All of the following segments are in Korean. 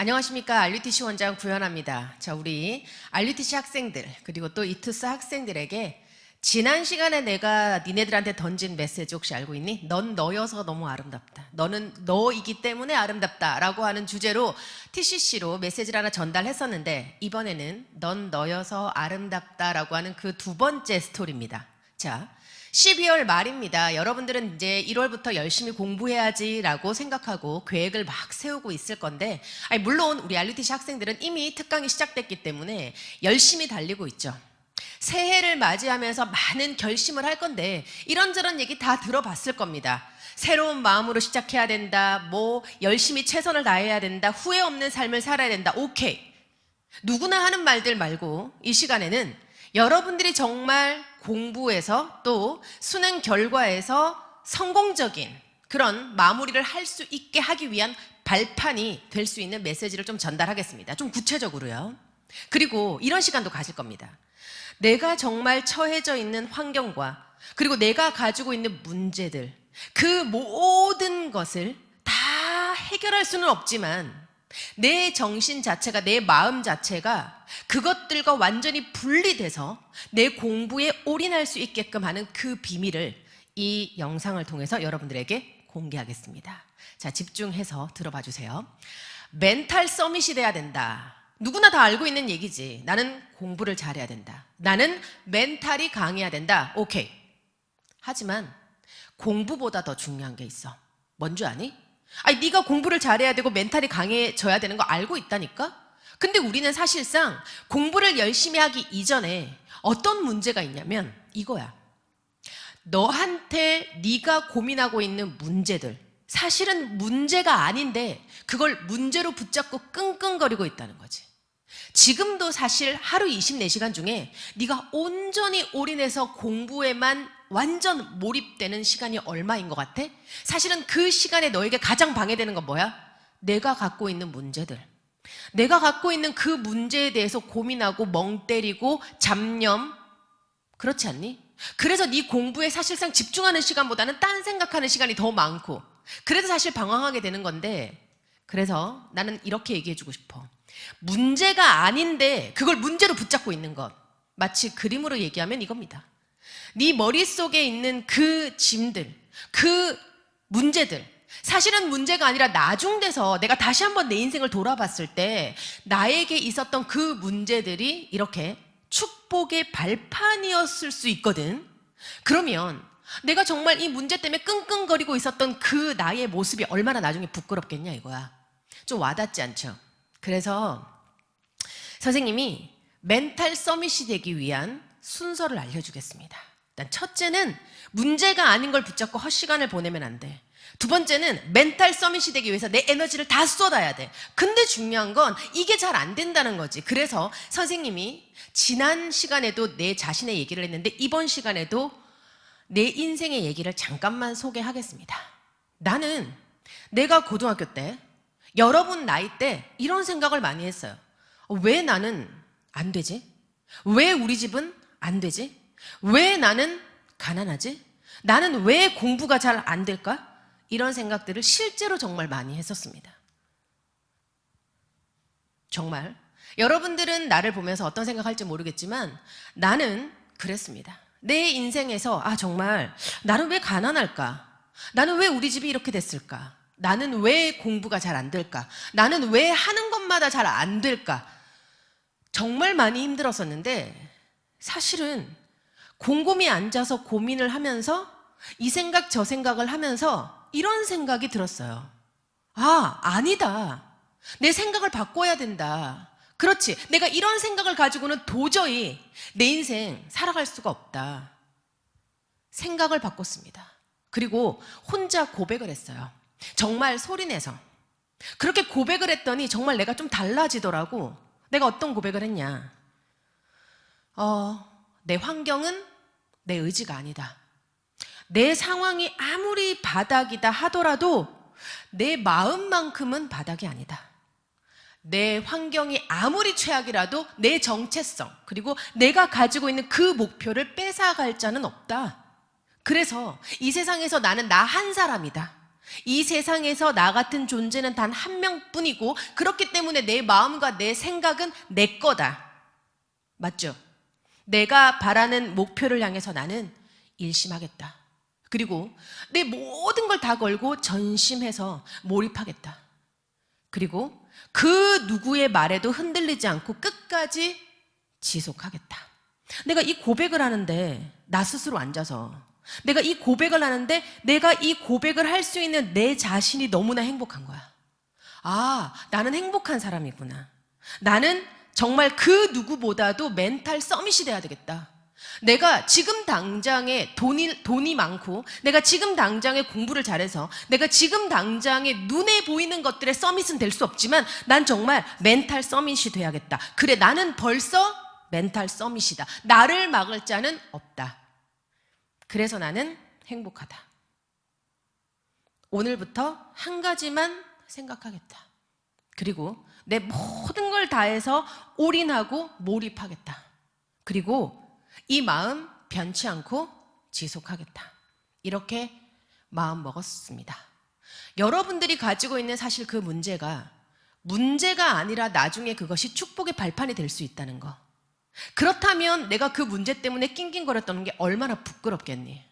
안녕하십니까. RUTC 원장 구현아입니다. 자, 우리 RUTC 학생들 그리고 또 이투스 학생들에게 지난 시간에 내가 니네들한테 던진 메시지 혹시 알고 있니? 넌 너여서 너무 아름답다. 너는 너이기 때문에 아름답다 라고 하는 주제로 TCC로 메시지를 하나 전달했었는데, 이번에는 넌 너여서 아름답다 라고 하는 그 두 번째 스토리입니다. 자, 12월 말입니다. 여러분들은 이제 1월부터 열심히 공부해야지 라고 생각하고 계획을 막 세우고 있을 건데, 물론 우리 RUTC 학생들은 이미 특강이 시작됐기 때문에 열심히 달리고 있죠. 새해를 맞이하면서 많은 결심을 할 건데 이런저런 얘기 다 들어봤을 겁니다. 새로운 마음으로 시작해야 된다, 열심히 최선을 다해야 된다, 후회 없는 삶을 살아야 된다. 오케이, 누구나 하는 말들 말고 이 시간에는 여러분들이 정말 공부에서 또 수능 결과에서 성공적인 그런 마무리를 할 수 있게 하기 위한 발판이 될 수 있는 메시지를 좀 전달하겠습니다. 좀 구체적으로요. 그리고 이런 시간도 가질 겁니다. 내가 정말 처해져 있는 환경과 그리고 내가 가지고 있는 문제들, 그 모든 것을 다 해결할 수는 없지만 내 정신 자체가, 내 마음 자체가 그것들과 완전히 분리돼서 내 공부에 올인할 수 있게끔 하는 그 비밀을 이 영상을 통해서 여러분들에게 공개하겠습니다. 자, 집중해서 들어봐 주세요. 멘탈 서밋이 돼야 된다. 누구나 다 알고 있는 얘기지. 나는 공부를 잘해야 된다. 나는 멘탈이 강해야 된다. 오케이. 하지만 공부보다 더 중요한 게 있어. 뭔 줄 아니? 네가 공부를 잘해야 되고 멘탈이 강해져야 되는 거 알고 있다니까? 근데 우리는 사실상 공부를 열심히 하기 이전에 어떤 문제가 있냐면 이거야. 너한테 네가 고민하고 있는 문제들, 사실은 문제가 아닌데 그걸 문제로 붙잡고 끙끙거리고 있다는 거지. 지금도 사실 하루 24시간 중에 네가 온전히 올인해서 공부에만 완전 몰입되는 시간이 얼마인 것 같아? 사실은 그 시간에 너에게 가장 방해되는 건 뭐야? 내가 갖고 있는 문제들, 내가 갖고 있는 그 문제에 대해서 고민하고 멍 때리고 잡념, 그렇지 않니? 그래서 네 공부에 사실상 집중하는 시간보다는 딴 생각하는 시간이 더 많고, 그래서 사실 방황하게 되는 건데, 그래서 나는 이렇게 얘기해주고 싶어. 문제가 아닌데 그걸 문제로 붙잡고 있는 것, 마치 그림으로 얘기하면 이겁니다. 네 머릿속에 있는 그 짐들, 그 문제들, 사실은 문제가 아니라 나중돼서 내가 다시 한번 내 인생을 돌아봤을 때 나에게 있었던 그 문제들이 이렇게 축복의 발판이었을 수 있거든. 그러면 내가 정말 이 문제 때문에 끙끙거리고 있었던 그 나의 모습이 얼마나 나중에 부끄럽겠냐 이거야. 좀 와닿지 않죠? 그래서 선생님이 멘탈 서밋이 되기 위한 순서를 알려주겠습니다. 일단 첫째는 문제가 아닌 걸 붙잡고 헛시간을 보내면 안 돼. 두 번째는 멘탈 서밋이 되기 위해서 내 에너지를 다 쏟아야 돼. 근데 중요한 건 이게 잘 안 된다는 거지. 그래서 선생님이 지난 시간에도 내 자신의 얘기를 했는데 이번 시간에도 내 인생의 얘기를 잠깐만 소개하겠습니다. 나는 내가 고등학교 때, 여러분 나이 때 이런 생각을 많이 했어요. 왜 나는 안 되지? 왜 우리 집은 안 되지? 왜 나는 가난하지? 나는 왜 공부가 잘 안 될까? 이런 생각들을 실제로 정말 많이 했었습니다. 정말 여러분들은 나를 보면서 어떤 생각할지 모르겠지만 나는 그랬습니다. 내 인생에서 정말 나는 왜 가난할까? 나는 왜 우리 집이 이렇게 됐을까? 나는 왜 공부가 잘 안 될까? 나는 왜 하는 것마다 잘 안 될까? 정말 많이 힘들었었는데 사실은 곰곰이 앉아서 고민을 하면서 이 생각 저 생각을 하면서 이런 생각이 들었어요. 아니다. 내 생각을 바꿔야 된다. 그렇지. 내가 이런 생각을 가지고는 도저히 내 인생 살아갈 수가 없다. 생각을 바꿨습니다. 그리고 혼자 고백을 했어요. 정말 소리내서. 그렇게 고백을 했더니 정말 내가 좀 달라지더라고. 내가 어떤 고백을 했냐. 내 환경은 내 의지가 아니다. 내 상황이 아무리 바닥이다 하더라도 내 마음만큼은 바닥이 아니다. 내 환경이 아무리 최악이라도 내 정체성, 그리고 내가 가지고 있는 그 목표를 뺏어갈 자는 없다. 그래서 이 세상에서 나는 나 한 사람이다. 이 세상에서 나 같은 존재는 단 한 명뿐이고 그렇기 때문에 내 마음과 내 생각은 내 거다. 맞죠? 내가 바라는 목표를 향해서 나는 일심하겠다. 그리고 내 모든 걸 다 걸고 전심해서 몰입하겠다. 그리고 그 누구의 말에도 흔들리지 않고 끝까지 지속하겠다. 내가 이 고백을 하는데 나 스스로 앉아서 내가 이 고백을 하는데 내가 이 고백을 할 수 있는 내 자신이 너무나 행복한 거야. 아, 나는 행복한 사람이구나. 나는 정말 그 누구보다도 멘탈 서밋이 돼야 되겠다. 내가 지금 당장에 돈이 많고 내가 지금 당장에 공부를 잘해서 내가 지금 당장에 눈에 보이는 것들의 서밋은 될 수 없지만 난 정말 멘탈 서밋이 돼야겠다. 그래, 나는 벌써 멘탈 서밋이다. 나를 막을 자는 없다. 그래서 나는 행복하다. 오늘부터 한 가지만 생각하겠다. 그리고 내 모든 걸 다해서 올인하고 몰입하겠다. 그리고 이 마음 변치 않고 지속하겠다. 이렇게 마음 먹었습니다. 여러분들이 가지고 있는 사실 그 문제가 아니라 나중에 그것이 축복의 발판이 될 수 있다는 거. 그렇다면 내가 그 문제 때문에 낑낑거렸던 게 얼마나 부끄럽겠니?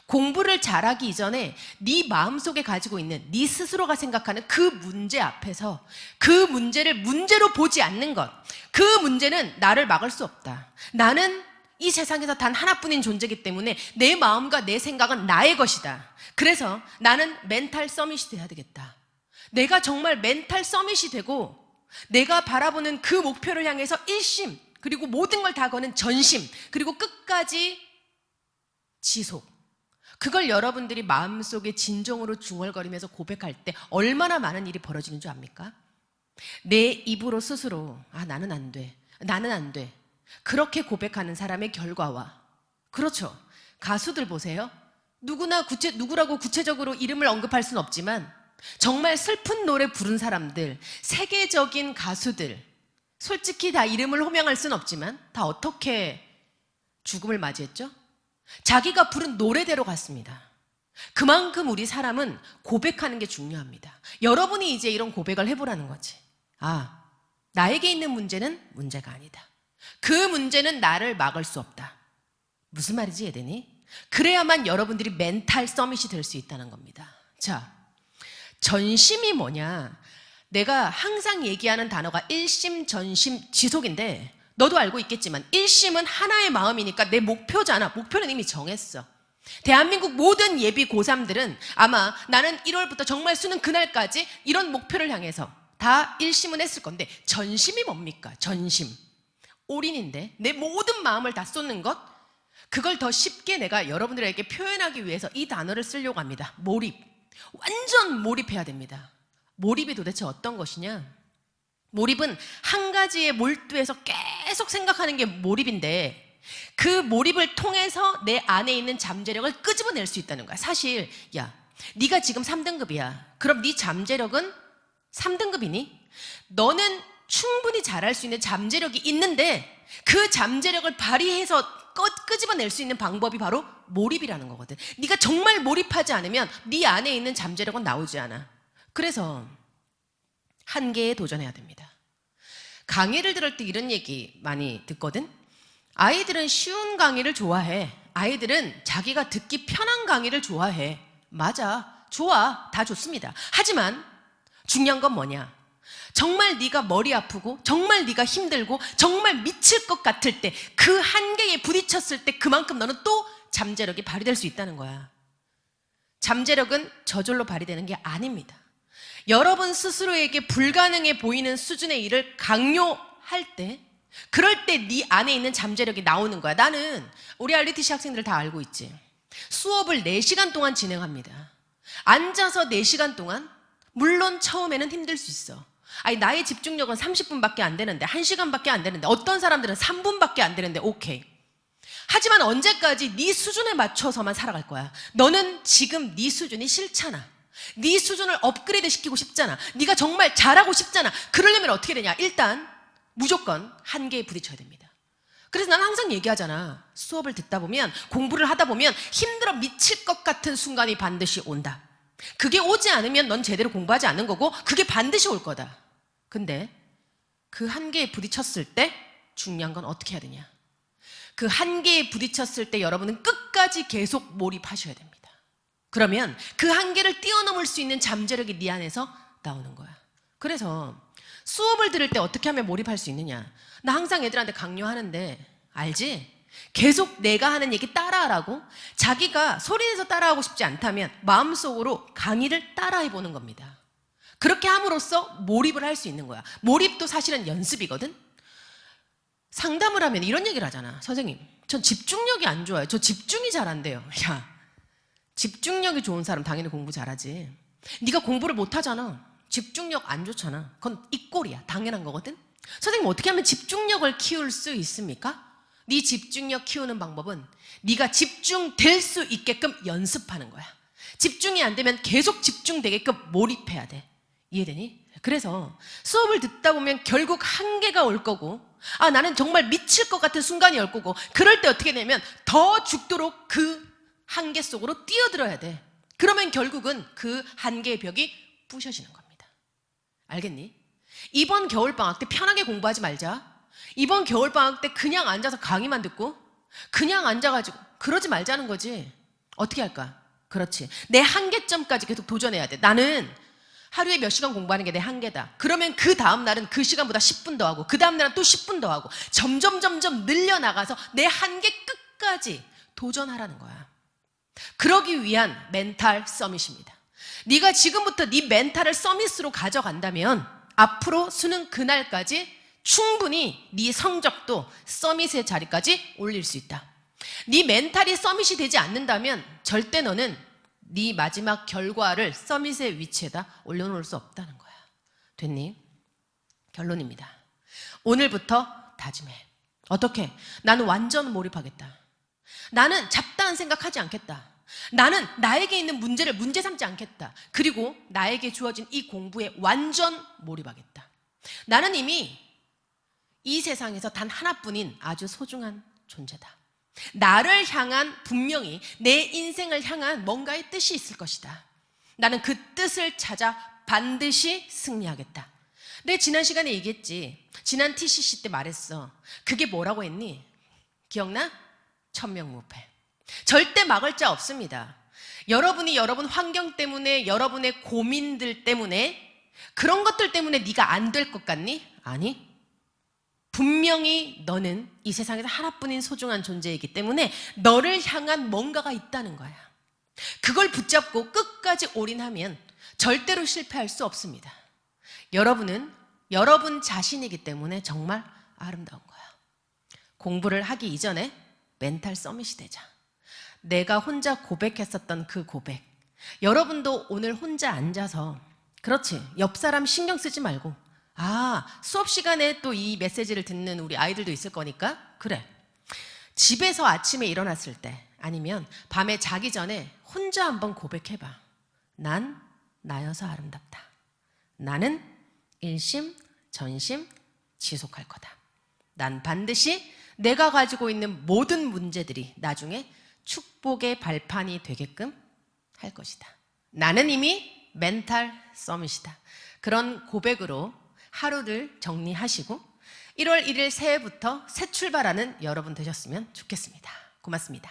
공부를 잘하기 이전에 네 마음속에 가지고 있는 네 스스로가 생각하는 그 문제 앞에서 그 문제를 문제로 보지 않는 것, 그 문제는 나를 막을 수 없다. 나는 이 세상에서 단 하나뿐인 존재이기 때문에 내 마음과 내 생각은 나의 것이다. 그래서 나는 멘탈 서밋이 돼야 되겠다. 내가 정말 멘탈 서밋이 되고 내가 바라보는 그 목표를 향해서 일심, 그리고 모든 걸 다 거는 전심, 그리고 끝까지 지속. 그걸 여러분들이 마음속에 진정으로 중얼거리면서 고백할 때 얼마나 많은 일이 벌어지는 줄 압니까? 내 입으로 스스로 나는 안 돼, 나는 안 돼, 그렇게 고백하는 사람의 결과와, 그렇죠, 가수들 보세요. 누구라고 구체적으로 이름을 언급할 수는 없지만 정말 슬픈 노래 부른 사람들, 세계적인 가수들, 솔직히 다 이름을 호명할 수는 없지만 다 어떻게 죽음을 맞이했죠? 자기가 부른 노래대로 갔습니다. 그만큼 우리 사람은 고백하는 게 중요합니다. 여러분이 이제 이런 고백을 해보라는 거지. 나에게 있는 문제는 문제가 아니다. 그 문제는 나를 막을 수 없다. 무슨 말이지, 에덴이? 그래야만 여러분들이 멘탈 서밋이 될 수 있다는 겁니다. 자, 전심이 뭐냐? 내가 항상 얘기하는 단어가 일심, 전심, 지속인데 너도 알고 있겠지만 일심은 하나의 마음이니까 내 목표잖아. 목표는 이미 정했어. 대한민국 모든 예비 고3들은 아마 나는 1월부터 정말 수능 그날까지 이런 목표를 향해서 다 일심은 했을 건데 전심이 뭡니까? 전심. 올인인데 내 모든 마음을 다 쏟는 것, 그걸 더 쉽게 내가 여러분들에게 표현하기 위해서 이 단어를 쓰려고 합니다. 몰입. 완전 몰입해야 됩니다. 몰입이 도대체 어떤 것이냐? 몰입은 한 가지에 몰두해서 계속 생각하는 게 몰입인데 그 몰입을 통해서 내 안에 있는 잠재력을 끄집어낼 수 있다는 거야. 사실 네가 지금 3등급이야. 그럼 네 잠재력은 3등급이니? 너는 충분히 잘할 수 있는 잠재력이 있는데 그 잠재력을 발휘해서 끄집어낼 수 있는 방법이 바로 몰입이라는 거거든. 네가 정말 몰입하지 않으면 네 안에 있는 잠재력은 나오지 않아. 그래서 한계에 도전해야 됩니다. 강의를 들을 때 이런 얘기 많이 듣거든. 아이들은 쉬운 강의를 좋아해. 아이들은 자기가 듣기 편한 강의를 좋아해. 맞아, 좋아, 다 좋습니다. 하지만 중요한 건 뭐냐? 정말 네가 머리 아프고 정말 네가 힘들고 정말 미칠 것 같을 때, 그 한계에 부딪혔을 때 그만큼 너는 또 잠재력이 발휘될 수 있다는 거야. 잠재력은 저절로 발휘되는 게 아닙니다. 여러분 스스로에게 불가능해 보이는 수준의 일을 강요할 때, 그럴 때 네 안에 있는 잠재력이 나오는 거야. 나는 우리 RUTC 학생들 다 알고 있지. 수업을 4시간 동안 진행합니다. 앉아서 4시간 동안, 물론 처음에는 힘들 수 있어. 나의 집중력은 30분밖에 안 되는데, 1시간밖에 안 되는데, 어떤 사람들은 3분밖에 안 되는데 오케이. 하지만 언제까지 네 수준에 맞춰서만 살아갈 거야. 너는 지금 네 수준이 싫잖아. 네 수준을 업그레이드 시키고 싶잖아. 네가 정말 잘하고 싶잖아. 그러려면 어떻게 되냐? 일단 무조건 한계에 부딪혀야 됩니다. 그래서 난 항상 얘기하잖아. 수업을 듣다 보면, 공부를 하다 보면 힘들어 미칠 것 같은 순간이 반드시 온다. 그게 오지 않으면 넌 제대로 공부하지 않는 거고 그게 반드시 올 거다. 근데 그 한계에 부딪혔을 때 중요한 건 어떻게 해야 되냐. 그 한계에 부딪혔을 때 여러분은 끝까지 계속 몰입하셔야 됩니다. 그러면 그 한계를 뛰어넘을 수 있는 잠재력이 네 안에서 나오는 거야. 그래서 수업을 들을 때 어떻게 하면 몰입할 수 있느냐. 나 항상 애들한테 강요하는데 알지? 계속 내가 하는 얘기 따라하라고. 자기가 소리내서 따라하고 싶지 않다면 마음속으로 강의를 따라해보는 겁니다. 그렇게 함으로써 몰입을 할 수 있는 거야. 몰입도 사실은 연습이거든. 상담을 하면 이런 얘기를 하잖아. 선생님, 전 집중력이 안 좋아요. 저 집중이 잘 안 돼요. 야, 집중력이 좋은 사람 당연히 공부 잘하지. 네가 공부를 못하잖아. 집중력 안 좋잖아. 그건 이 꼴이야. 당연한 거거든. 선생님, 어떻게 하면 집중력을 키울 수 있습니까? 네 집중력 키우는 방법은 네가 집중될 수 있게끔 연습하는 거야. 집중이 안 되면 계속 집중되게끔 몰입해야 돼. 이해되니? 그래서 수업을 듣다 보면 결국 한계가 올 거고, 아, 나는 정말 미칠 것 같은 순간이 올 거고, 그럴 때 어떻게 되냐면 더 죽도록 그 한계 속으로 뛰어들어야 돼. 그러면 결국은 그 한계의 벽이 부셔지는 겁니다. 알겠니? 이번 겨울방학 때 편하게 공부하지 말자. 이번 겨울방학 때 그냥 앉아서 강의만 듣고 그냥 앉아가지고 그러지 말자는 거지. 어떻게 할까? 그렇지. 내 한계점까지 계속 도전해야 돼. 나는 하루에 몇 시간 공부하는 게 내 한계다. 그러면 그 다음 날은 그 시간보다 10분 더 하고 그 다음 날은 또 10분 더 하고 점점 늘려나가서 내 한계 끝까지 도전하라는 거야. 그러기 위한 멘탈 서밋입니다. 네가 지금부터 네 멘탈을 서밋으로 가져간다면 앞으로 수능 그날까지 충분히 네 성적도 서밋의 자리까지 올릴 수 있다. 네 멘탈이 서밋이 되지 않는다면 절대 너는 네 마지막 결과를 서밋의 위치에다 올려놓을 수 없다는 거야. 됐니? 결론입니다. 오늘부터 다짐해. 어떻게? 나는 완전 몰입하겠다. 나는 잡다한 생각하지 않겠다. 나는 나에게 있는 문제를 문제 삼지 않겠다. 그리고 나에게 주어진 이 공부에 완전 몰입하겠다. 나는 이미 이 세상에서 단 하나뿐인 아주 소중한 존재다. 나를 향한, 분명히 내 인생을 향한 뭔가의 뜻이 있을 것이다. 나는 그 뜻을 찾아 반드시 승리하겠다. 내 지난 시간에 얘기했지. 지난 TCC 때 말했어. 그게 뭐라고 했니? 기억나? 천명무패. 절대 막을 자 없습니다. 여러분이 여러분 환경 때문에, 여러분의 고민들 때문에, 그런 것들 때문에 네가 안 될 것 같니? 아니. 분명히 너는 이 세상에서 하나뿐인 소중한 존재이기 때문에 너를 향한 뭔가가 있다는 거야. 그걸 붙잡고 끝까지 올인하면 절대로 실패할 수 없습니다. 여러분은 여러분 자신이기 때문에 정말 아름다운 거야. 공부를 하기 이전에 멘탈 서밋이 되자. 내가 혼자 고백했었던 그 고백. 여러분도 오늘 혼자 앉아서, 그렇지, 옆 사람 신경 쓰지 말고, 아, 수업 시간에 또 이 메시지를 듣는 우리 아이들도 있을 거니까, 그래, 집에서 아침에 일어났을 때 아니면 밤에 자기 전에 혼자 한번 고백해봐. 난 나여서 아름답다. 나는 일심 전심 지속할 거다. 난 반드시 내가 가지고 있는 모든 문제들이 나중에 축복의 발판이 되게끔 할 것이다. 나는 이미 멘탈 서밋이다. 그런 고백으로 하루를 정리하시고 1월 1일 새해부터 새 출발하는 여러분 되셨으면 좋겠습니다. 고맙습니다.